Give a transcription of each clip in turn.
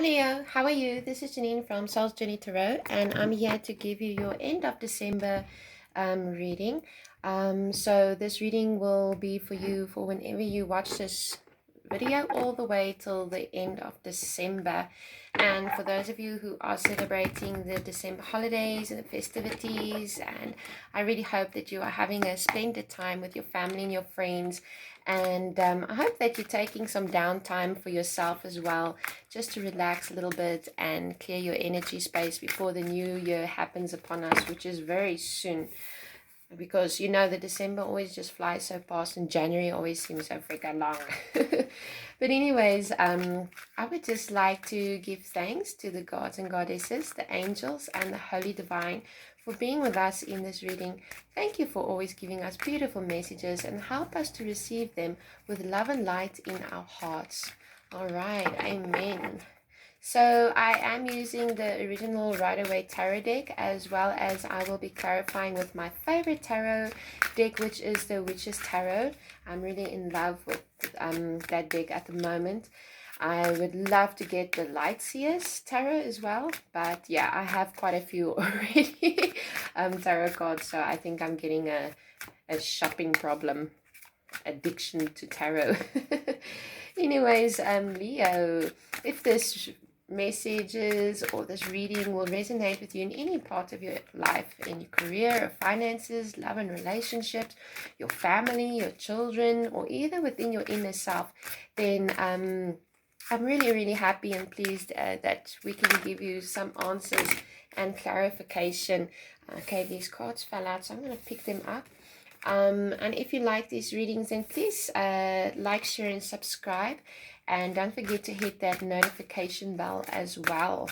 Leo, how are you? This is Janine from Soul's Journey Tarot, and I'm here to give you your end of December reading. So this reading will be for you for whenever you watch this video all the way till the end of December. And for those of you who are celebrating the December holidays and the festivities, and I really hope that you are having a splendid time with your family and your friends. And I hope that you're taking some downtime for yourself as well, just to relax a little bit and clear your energy space before the new year happens upon us, which is very soon. Because you know the December always just flies so fast, and January always seems so freaking long. But anyways, I would just like to give thanks to the gods and goddesses, the angels, and the Holy Devine for being with us in this reading. Thank you for always giving us beautiful messages and help us to receive them with love and light in our hearts. All right, amen. So I am using the original Right Away Tarot deck, as well as I will be clarifying with my favorite tarot deck, which is the Witch's Tarot. I'm really in love with that deck at the moment. I would love to get the Lightseer's Tarot as well, but yeah, I have quite a few already tarot cards, so I think I'm getting a shopping problem, addiction to tarot. Anyways, Leo, if this messages or this reading will resonate with you in any part of your life, in your career or finances, love and relationships, your family, your children, or either within your inner self, then I'm really happy and pleased that we can give you some answers and clarification. Okay, these cards fell out, so I'm going to pick them up. And if you like these readings, then please like, share, and subscribe. And don't forget to hit that notification bell as well.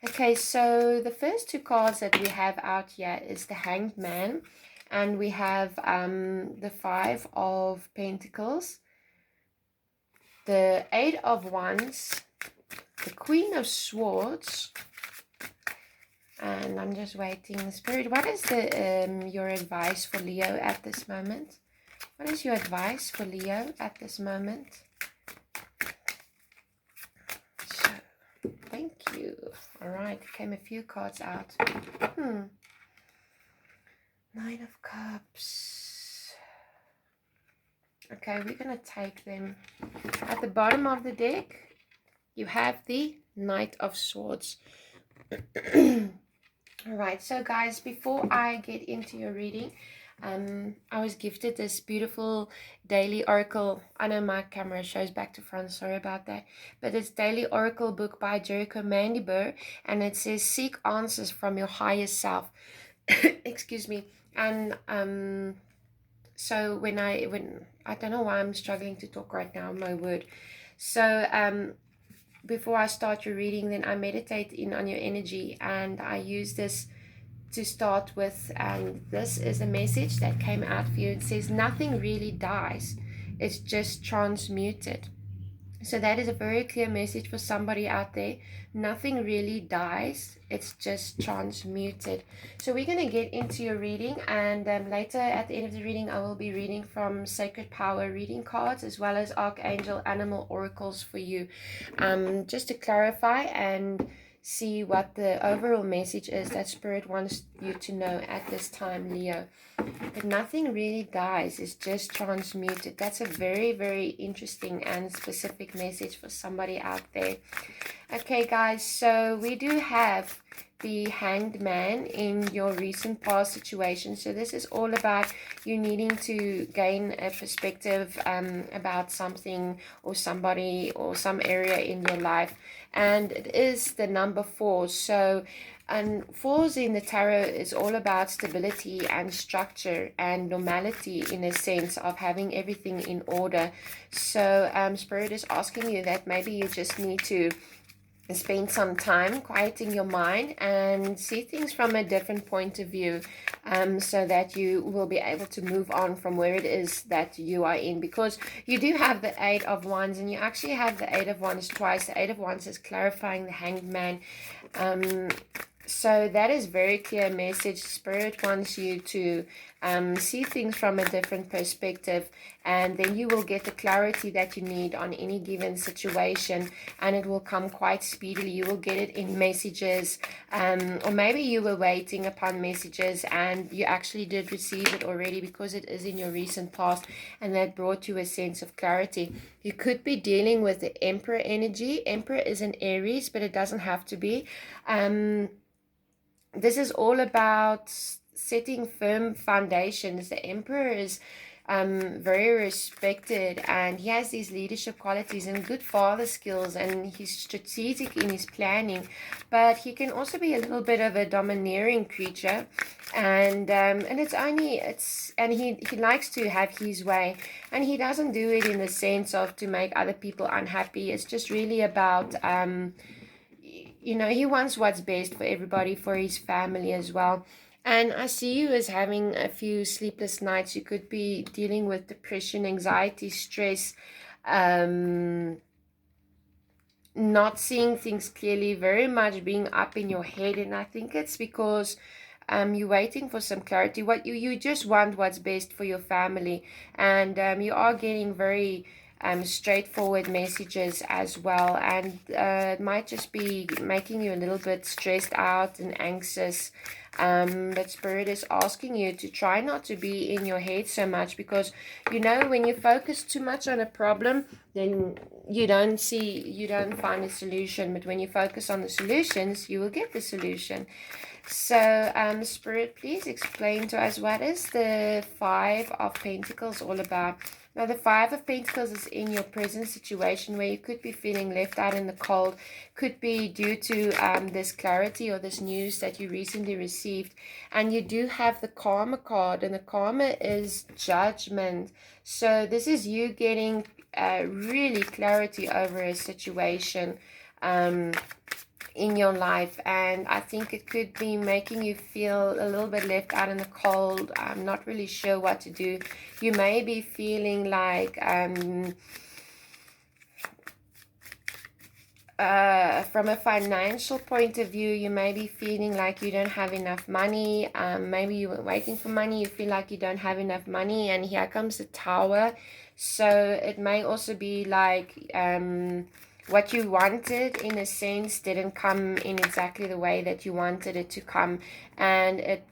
Okay, so the first two cards that we have out here is the Hanged Man. And we have the Five of Pentacles, the Eight of Wands, the Queen of Swords. And I'm just waiting. Spirit, what is your advice for Leo at this moment? What is your advice for Leo at this moment? Thank you. All right, came a few cards out. Nine of Cups. Okay, we're going to take them. At the bottom of the deck, you have the Knight of Swords. All right, so guys, before I get into your reading, I was gifted this beautiful daily oracle. I know my camera shows back to front, sorry about that, but it's daily oracle book by Jericho Mandibur, and it says seek answers from your higher self. Excuse me. And so when I don't know why I'm struggling to talk right now, my word. So before I start your reading, then I meditate in on your energy, and I use this to start with, and this is a message that came out for you. It says nothing really dies, it's just transmuted. So that is a very clear message for somebody out there. Nothing really dies, it's just transmuted. So we're going to get into your reading, and later at the end of the reading I will be reading from Sacred Power reading cards, as well as Archangel Animal Oracles for you, just to clarify and see what the overall message is that Spirit wants you to know at this time, Leo. But nothing really dies, it's just transmuted. That's a very interesting and specific message for somebody out there. Okay guys, so we do have the Hanged Man in your recent past situation. So this is all about you needing to gain a perspective about something or somebody or some area in your life. And it is the number 4. So and 4s in the tarot is all about stability and structure and normality, in a sense of having everything in order. So Spirit is asking you that maybe you just need to spend some time quieting your mind and see things from a different point of view, so that you will be able to move on from where it is that you are in, because you do have the Eight of Wands, and you actually have the Eight of Wands twice. The Eight of Wands is clarifying the Hanged Man. So that is very clear message. Spirit wants you to see things from a different perspective and then you will get the clarity that you need on any given situation, and it will come quite speedily. You will get it in messages, or maybe you were waiting upon messages and you actually did receive it already because it is in your recent past, and that brought you a sense of clarity. You could be dealing with the Emperor energy. Emperor is an Aries, but it doesn't have to be. This is all about setting firm foundations. The Emperor is very respected, and he has these leadership qualities and good father skills, and he's strategic in his planning, but he can also be a little bit of a domineering creature, and he likes to have his way, and he doesn't do it in the sense of to make other people unhappy. It's just really about he wants what's best for everybody, for his family as well. And I see you as having a few sleepless nights. You could be dealing with depression, anxiety, stress, not seeing things clearly, very much being up in your head. And I think it's because you're waiting for some clarity. What you just want what's best for your family, and you are getting very straightforward messages as well, and it might just be making you a little bit stressed out and anxious. But Spirit is asking you to try not to be in your head so much, because when you focus too much on a problem, then you don't find a solution. But when you focus on the solutions, you will get the solution. So Spirit, please explain to us, what is the Five of Pentacles all about? Now, the Five of Pentacles is in your present situation where you could be feeling left out in the cold. Could be due to this clarity or this news that you recently received. And you do have the Karma card, and the Karma is judgment. So this is you getting really clarity over a situation in your life, and I think it could be making you feel a little bit left out in the cold. I'm not really sure what to do. You may be feeling like from a financial point of view, you may be feeling like you don't have enough money. Maybe you were waiting for money, you feel like you don't have enough money, and here comes the Tower. So it may also be like what you wanted, in a sense, didn't come in exactly the way that you wanted it to come, and it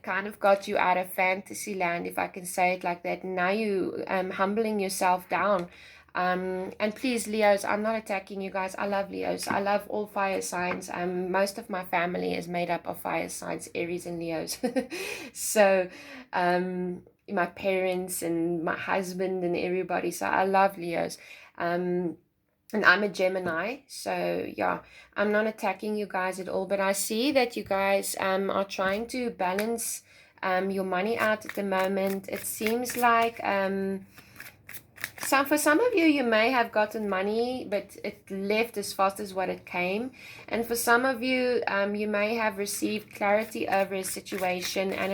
kind of got you out of fantasy land, if I can say it like that. Now you humbling yourself down. And please, Leos, I'm not attacking you guys. I love Leos. I love all fire signs. Most of my family is made up of fire signs, Aries and Leos. So my parents and my husband and everybody. So I love Leos. And I'm a Gemini, so yeah, I'm not attacking you guys at all, but I see that you guys are trying to balance your money out at the moment. It seems like for some of you, you may have gotten money, but it left as fast as what it came. And for some of you, you may have received clarity over a situation, and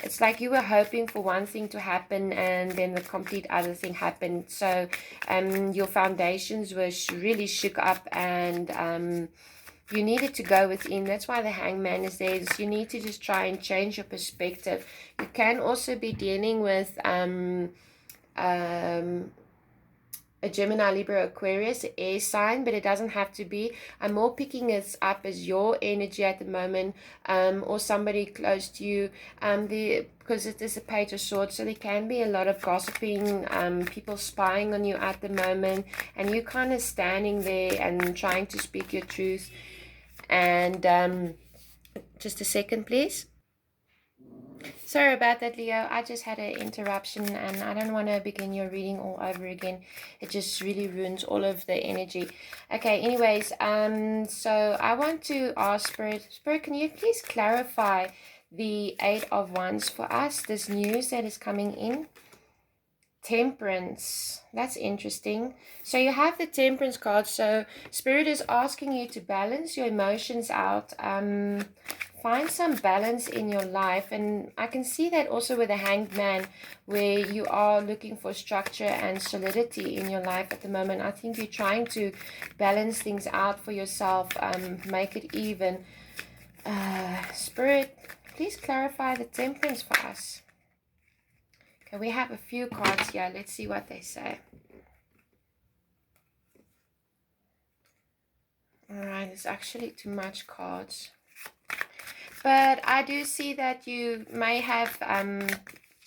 it's like you were hoping for one thing to happen, and then the complete other thing happened. So your foundations were really shook up, and you needed to go within. That's why the Hangman is there. You need to just try and change your perspective. You can also be dealing with a Gemini, Libra, Aquarius, air sign, but it doesn't have to be. I'm more picking this up as your energy at the moment, or somebody close to you, because it is a Page of Swords, so there can be a lot of gossiping, people spying on you at the moment, and you kind of standing there and trying to speak your truth. And just a second, please. Sorry about that, Leo. I just had an interruption, and I don't want to begin your reading all over again. It just really ruins all of the energy. Okay, anyways, so I want to ask Spirit, can you please clarify the Eight of Wands for us, this news that is coming in? Temperance. That's interesting. So you have the Temperance card. So Spirit is asking you to balance your emotions out. Find some balance in your life, and I can see that also with the Hanged Man, where you are looking for structure and solidity in your life at the moment. I think you're trying to balance things out for yourself, make it even. Spirit, please clarify the Temperance for us. Okay, we have a few cards here. Let's see what they say. Alright, it's actually too much cards. But I do see that you may have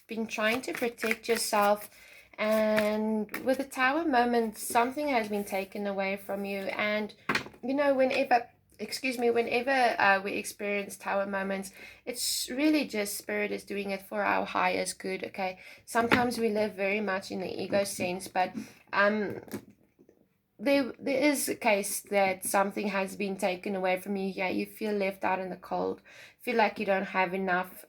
been trying to protect yourself, and with the Tower moment, something has been taken away from you. And you know, whenever we experience Tower moments, it's really just Spirit is doing it for our highest good. Okay, sometimes we live very much in the ego sense, but there is a case that something has been taken away from you. Yeah, you feel left out in the cold, feel like you don't have enough.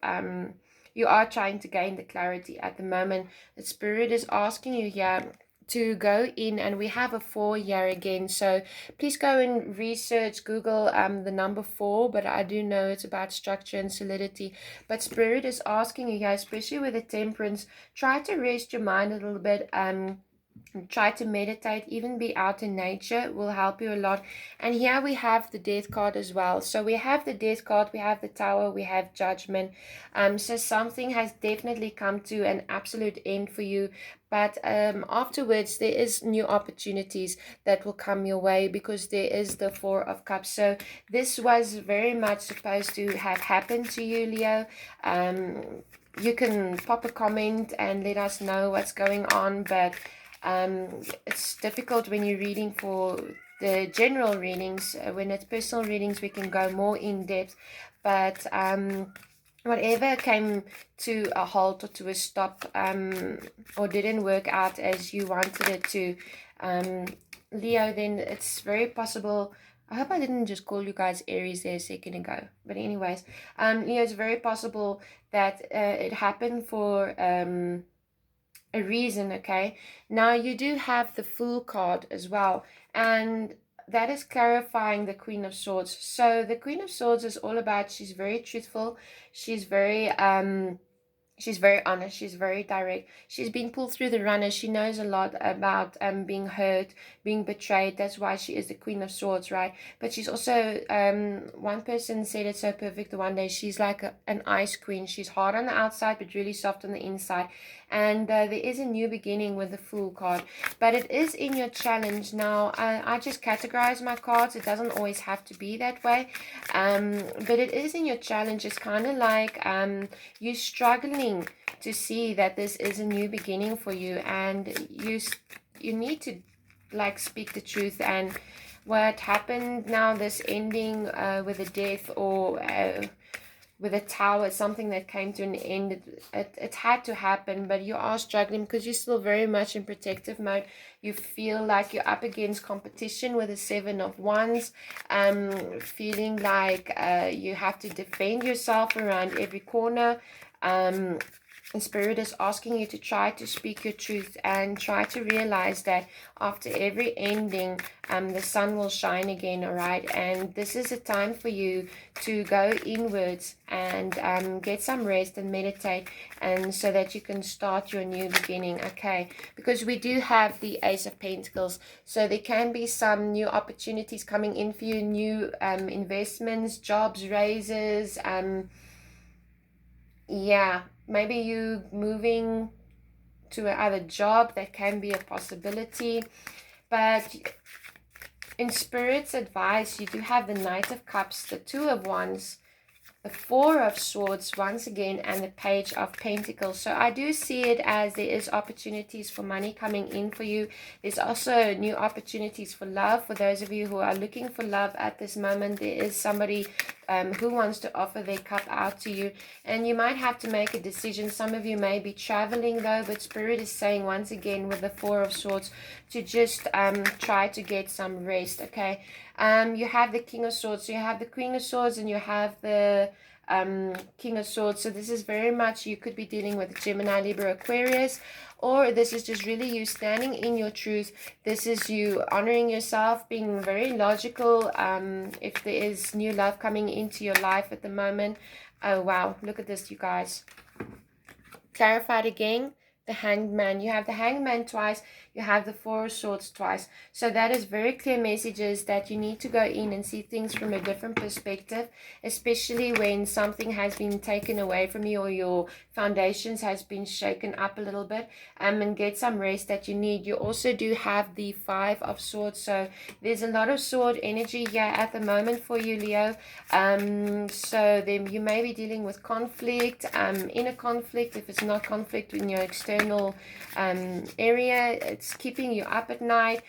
You are trying to gain the clarity at the moment. The Spirit is asking you here to go in, and we have a 4 here again, so please go and research, Google the number 4, but I do know it's about structure and solidity. But Spirit is asking you here, especially with the Temperance, try to rest your mind a little bit. Try to meditate, even be out in nature will help you a lot. And here we have the Death card as well. So we have the Death card, we have the Tower, we have Judgment. So something has definitely come to an absolute end for you, but afterwards there is new opportunities that will come your way, because there is the 4 of Cups. So this was very much supposed to have happened to you, Leo. You can pop a comment and let us know what's going on, but it's difficult when you're reading for the general readings. When it's personal readings, we can go more in depth, but whatever came to a halt or to a stop, or didn't work out as you wanted it to, Leo, then it's very possible. I hope I didn't just call you guys Aries there a second ago, but anyways, Leo, it's very possible that it happened for a reason. Okay, now you do have the Fool card as well, and that is clarifying the Queen of Swords. So the Queen of Swords is all about, she's very truthful, she's very honest, she's very direct, she's been pulled through the runners, she knows a lot about being hurt, being betrayed. That's why she is the Queen of Swords, right? But she's also, one person said it so perfect the one day, she's like an ice queen. She's hard on the outside but really soft on the inside. And there is a new beginning with the Fool card, but it is in your challenge. Now I just categorize my cards, it doesn't always have to be that way, but it is in your challenge. It's kind of like you're struggling to see that this is a new beginning for you, and you need to like speak the truth. And what happened now, this ending with a death, or with a Tower, something that came to an end, it had to happen, but you are struggling because you're still very much in protective mode. You feel like you're up against competition with a 7 of Wands, feeling like you have to defend yourself around every corner. The Spirit is asking you to try to speak your truth, and try to realize that after every ending, the sun will shine again, all right? And this is a time for you to go inwards and get some rest and meditate, and so that you can start your new beginning, okay? Because we do have the Ace of Pentacles, so there can be some new opportunities coming in for you, new investments, jobs, raises, yeah, maybe you moving to another job, that can be a possibility. But in Spirit's advice, you do have the Knight of Cups, the 2 of Wands, the 4 of Swords once again, and the Page of Pentacles. So I do see it as there is opportunities for money coming in for you. There's also new opportunities for love. For those of you who are looking for love at this moment, there is somebody who wants to offer their cup out to you, and you might have to make a decision. Some of you may be traveling though, but Spirit is saying once again with the 4 of Swords to just try to get some rest, okay? You have the King of Swords, so you have the Queen of Swords, and you have the King of Swords. So this is very much, you could be dealing with Gemini, Libra, Aquarius, or this is just really you standing in your truth. This is you honoring yourself, being very logical. If there is new love coming into your life at the moment. Oh wow, look at this, you guys. Clarified again, the Hanged Man. You have the Hanged Man twice. You have the Four of Swords twice. So that is very clear messages that you need to go in and see things from a different perspective, especially when something has been taken away from you or your foundations has been shaken up a little bit, and get some rest that you need. You also do have the Five of Swords, so there's a lot of sword energy here at the moment for you, Leo. So then you may be dealing with conflict, inner conflict. If it's not conflict in your external area, it's keeping you up at night.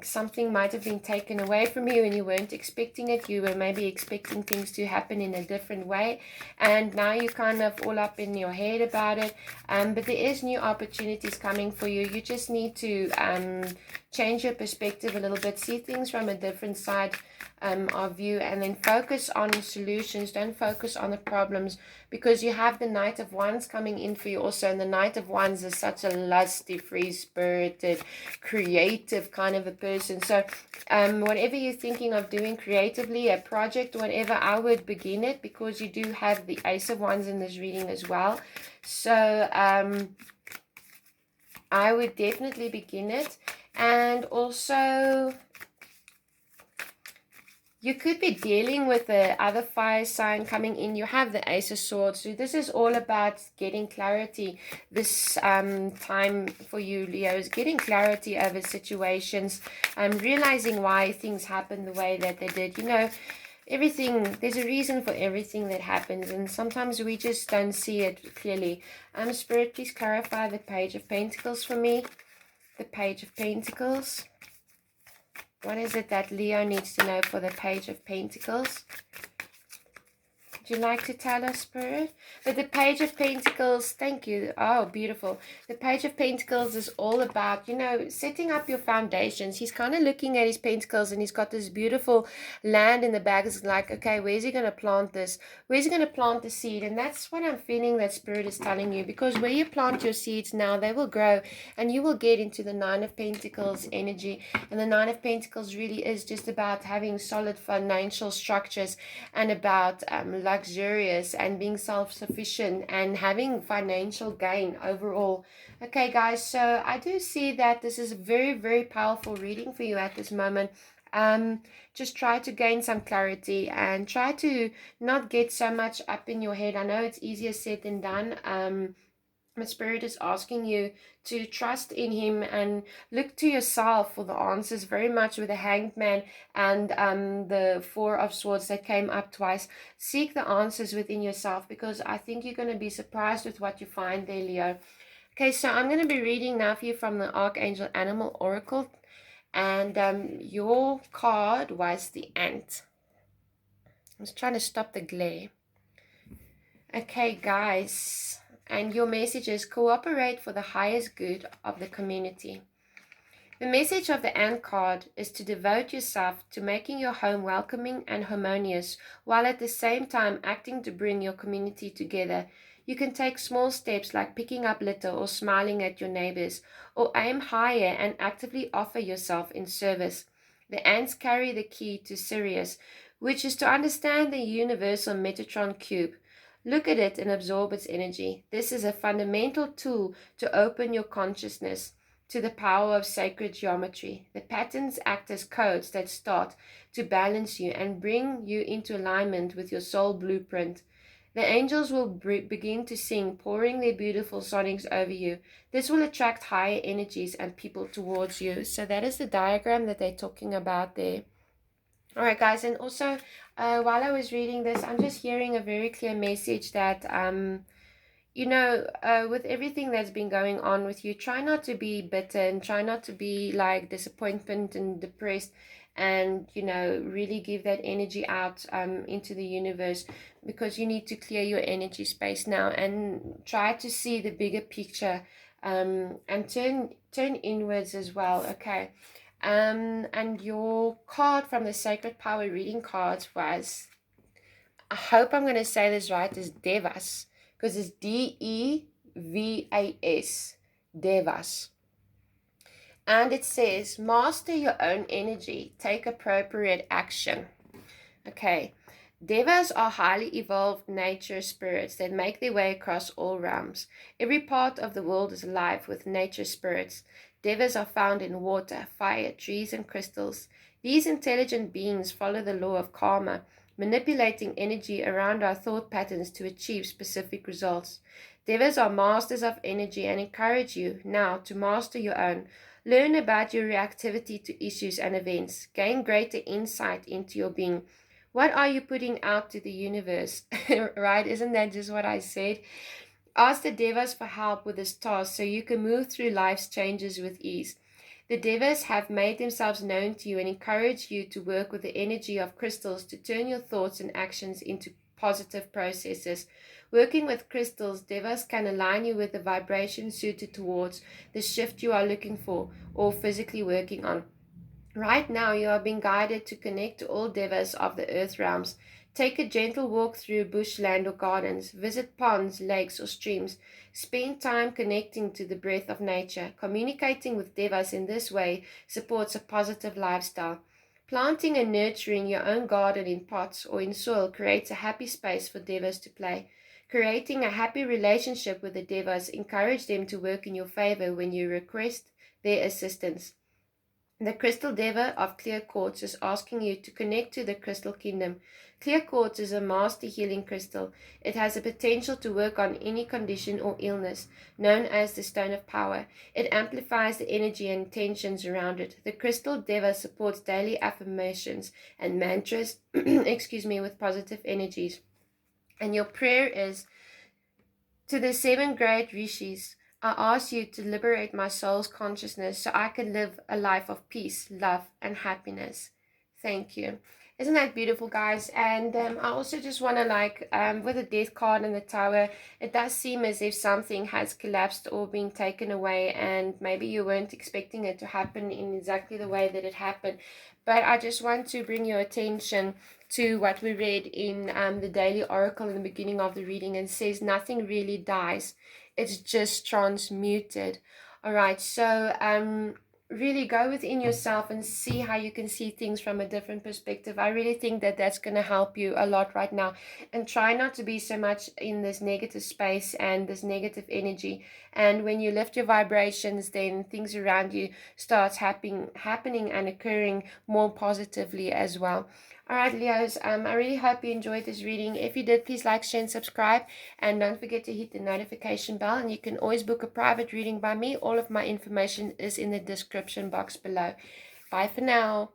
Something might have been taken away from you and you weren't expecting it. You were maybe expecting things to happen in a different way, and now you're kind of all up in your head about it. But there is new opportunities coming for you. You just need to change your perspective a little bit, see things from a different side of view, and then focus on solutions. Don't focus on the problems, because you have the Knight of Wands coming in for you also, and the Knight of Wands is such a lusty, free-spirited, creative kind of a person. So whatever you're thinking of doing creatively, a project, whatever, I would begin it, because you do have the Ace of Wands in this reading as well. So I would definitely begin it. And also, you could be dealing with the other fire sign coming in. You have the Ace of Swords. So this is all about getting clarity. This time for you, Leo, is getting clarity over situations. Realizing why things happen the way that they did. You know, everything, there's a reason for everything that happens, and sometimes we just don't see it clearly. Spirit, please clarify the Page of Pentacles for me. The Page of Pentacles. What is it that Leo needs to know for the Page of Pentacles? Would you like to tell us, Spirit? But the Page of Pentacles, thank you. Oh, beautiful. The Page of Pentacles is all about, you know, setting up your foundations. He's kind of looking at his pentacles, and he's got this beautiful land in the back. It's like, okay, where's he going to plant this? Where's he going to plant the seed? And that's what I'm feeling that Spirit is telling you, because where you plant your seeds now, they will grow, and you will get into the Nine of Pentacles energy. And the Nine of Pentacles really is just about having solid financial structures, and about luxurious and being self-sufficient and having financial gain overall. Okay, guys, so I do see that this is a very, very powerful reading for you at this moment. Just try to gain some clarity and try to not get so much up in your head. I know it's easier said than done. But Spirit is asking you to trust in Him and look to yourself for the answers, very much with the Hanged Man and the Four of Swords that came up twice. Seek the answers within yourself, because I think you're going to be surprised with what you find there, Leo. Okay, so I'm going to be reading now for you from the Archangel Animal Oracle. And your card was the Ant. I was trying to stop the glare. Okay, guys. And your message is cooperate for the highest good of the community. The message of the Ant card is to devote yourself to making your home welcoming and harmonious, while at the same time acting to bring your community together. You can take small steps like picking up litter or smiling at your neighbors, or aim higher and actively offer yourself in service. The ants carry the key to Sirius, which is to understand the universal Metatron cube. Look at it and absorb its energy. This is a fundamental tool to open your consciousness to the power of sacred geometry. The patterns act as codes that start to balance you and bring you into alignment with your soul blueprint. The angels will begin to sing, pouring their beautiful sonics over you. This will attract higher energies and people towards you. So that is the diagram that they're talking about there. All right, guys, and also while I was reading this, I'm just hearing a very clear message that, you know, with everything that's been going on with you, try not to be bitter and try not to be like disappointment and depressed, and, you know, really give that energy out into the universe, because you need to clear your energy space now and try to see the bigger picture, and turn inwards as well, okay? And your card from the Sacred Power reading cards was, I hope I'm going to say this right, is Devas, because it's Devas, Devas. And it says, master your own energy, take appropriate action. Okay, Devas are highly evolved nature spirits that make their way across all realms. Every part of the world is alive with nature spirits. Devas are found in water, fire, trees, and crystals. These intelligent beings follow the law of karma, manipulating energy around our thought patterns to achieve specific results. Devas are masters of energy and encourage you now to master your own. Learn about your reactivity to issues and events. Gain greater insight into your being. What are you putting out to the universe? Right? Isn't that just what I said? Ask the Devas for help with this task so you can move through life's changes with ease. The Devas have made themselves known to you and encourage you to work with the energy of crystals to turn your thoughts and actions into positive processes. Working with crystals, Devas can align you with the vibration suited towards the shift you are looking for or physically working on. Right now, you are being guided to connect to all Devas of the earth realms. Take a gentle walk through bushland or gardens. Visit ponds, lakes, or streams. Spend time connecting to the breath of nature. Communicating with Devas in this way supports a positive lifestyle. Planting and nurturing your own garden in pots or in soil creates a happy space for Devas to play. Creating a happy relationship with the Devas encourage them to work in your favor when you request their assistance. The crystal deva of clear quartz is asking you to connect to the crystal kingdom. Clear quartz is a master healing crystal. It has the potential to work on any condition or illness, known as the stone of power. It amplifies the energy and intentions around it. The crystal deva supports daily affirmations and mantras, with positive energies. And your prayer is, to the 7 great rishis, I ask you to liberate my soul's consciousness so I can live a life of peace, love, and happiness. Thank you. Isn't that beautiful, guys? And I also just want to with the death card and the tower, it does seem as if something has collapsed or been taken away, and maybe you weren't expecting it to happen in exactly the way that it happened. But I just want to bring your attention to what we read in the daily oracle in the beginning of the reading, and says nothing really dies, it's just transmuted. All right, so really go within yourself and see how you can see things from a different perspective. I really think that that's going to help you a lot right now, and try not to be so much in this negative space and this negative energy. And when you lift your vibrations, then things around you starts happening and occurring more positively as well. All right, Leos, I really hope you enjoyed this reading. If you did, please like, share, and subscribe. And don't forget to hit the notification bell. And you can always book a private reading by me. All of my information is in the description box below. Bye for now.